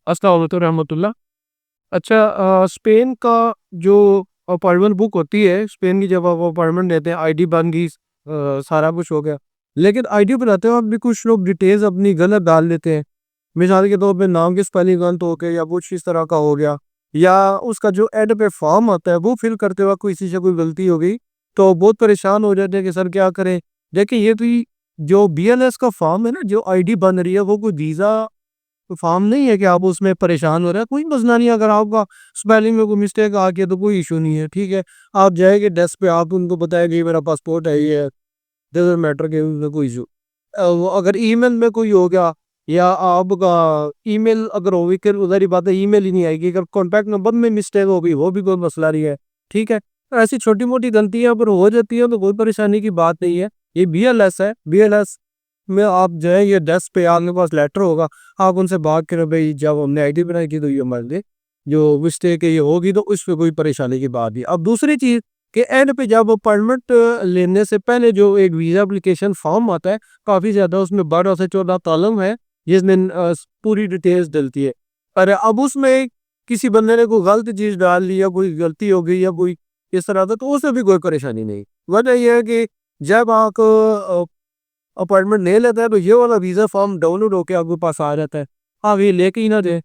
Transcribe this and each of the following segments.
अस्सलाम वालेकुम रहमतुल्लाह। अच्छा, स्पेन का जो अपॉइंटमेंट बुक होती है, स्पेन की जब आप अपॉइंटमेंट लेते हैं, आईडी बन गई, सारा कुछ हो गया। लेकिन आईडी बनाते वक़्त भी कुछ लोग डिटेल्स अपनी गलत डाल देते हैं। मिसाल के तौर पे नाम की स्पेलिंग गलत हो गया या कुछ इस तरह का हो गया, या उसका जो एंड पे फॉर्म आता है वो फिल करते वक़्त किसी से कोई गलती हो गई, तो बहुत परेशान हो जाते हैं कि सर क्या करें? देखिए, ये भी जो बीएलएस का फॉर्म है ना, जो आईडी बन रही है, वो कोई वीज़ा तो फॉर्म नहीं है कि आप उसमें परेशान हो रहे हैं, कोई मसला नहीं है। अगर आपका स्पेलिंग में कोई मिस्टेक आ गया तो कोई इशू नहीं है, ठीक है। आप जाएँगे डेस्क पे, आप उनको बताएँगे ये मेरा पासपोर्ट है, ये है, डज़न्ट मैटर कि उसमें कोई इशू। वो अगर ईमेल में कोई हो गया या आपका ईमेल अगर हो गई, फिर ज़ाहिर बात है ईमेल ही नहीं आएगी। अगर कॉन्टैक्ट नंबर में मिस्टेक हो गई, वो भी कोई मसला नहीं है, ठीक है। तो ऐसी छोटी-मोटी गलतियाँ अगर हो जाती है तो कोई परेशानी की बात नहीं है। ये बीएलएस है, बीएलएस में आप जो है ये डेस्क पे आपके पास लेटर होगा, आप उनसे बात करें भई जब हमने आईडी बनाई थी तो ये हमारे लिए जो मिस्टेक है ये होगी, तो उसमें कोई परेशानी की बात नहीं। अब दूसरी चीज़ कि एंड पे जब अपॉइंटमेंट लेने से पहले जो एक वीज़ा एप्लीकेशन फॉर्म आता है, काफ़ी ज़्यादा उसमें 12 से 14 कॉलम है, जिसमें पूरी डिटेल्स डलती है। और अब उसमें किसी बंदे ने कोई गलत चीज़ डाल ली या कोई गलती हो गई या कोई इस तरह का, तो उससे भी कोई परेशानी नहीं। वजह ये है कि जब आप अपॉइंटमेंट ले लेते हैं तो ये वाला वीज़ा फॉर्म डाउनलोड होके आपके पास आ जाता है। आप ये लेके ही ना दें,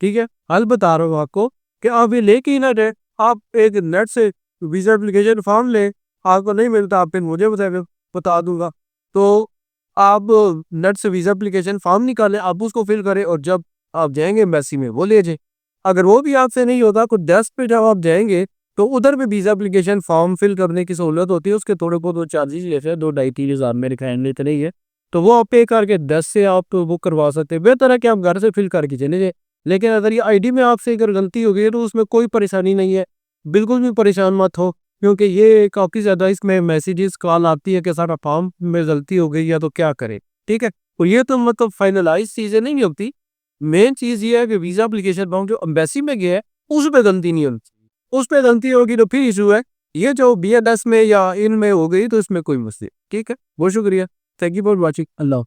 ठीक है? हल बता रहा हूँ आपको कि आप ये लेके ही ना दें। आप एक नेट से वीज़ा एप्लीकेशन फॉर्म लें, आपको नहीं मिलता आप फिर मुझे बताएगा, बता दूँगा। तो आप नेट से वीज़ा एप्लीकेशन फॉर्म निकालें, आप उसको फिल करें और जब आप जाएँगे एम्बेसी में वो ले जाएँ। अगर वो भी आपसे नहीं होता तो डेस्क पे जब आप जाएँगे तो उधर भी वीज़ा एप्लीकेशन फॉर्म फिल करने की सहूलत होती है, उसके थोड़े बहुत वो चार्जेज़ लेते हैं, 2 ढाई 3 हज़ार मेरे ख्याल में इतने ही है। तो वो आप पे करके 10 से आप वो करवा सकते हैं। बेहतर है कि आप घर से फिल करके चले जाएँ। लेकिन अगर ये आईडी में आपसे अगर गलती हो गई है तो उसमें कोई परेशानी नहीं है। बिल्कुल भी परेशान मत हो, क्योंकि ये काफ़ी ज़्यादा इसमें मैसेजेस कॉल आती है कि सारा फॉर्म में गलती हो गई है तो क्या करें? ठीक है? तो ये तो मतलब फाइनलाइज़ चीज़ें नहीं होती। मेन चीज़ ये है कि वीज़ा एप्लीकेशन फॉर्म जो एम्बेसी में गया है, उसमें गलती नहीं होनी चाहिए। उसपे गलती होगी तो फिर इश्यू है। ये जो बीएलएस में या इनमें हो गई तो इसमें कोई मसले, ठीक है? बहुत शुक्रिया। Thank you for watching. Allah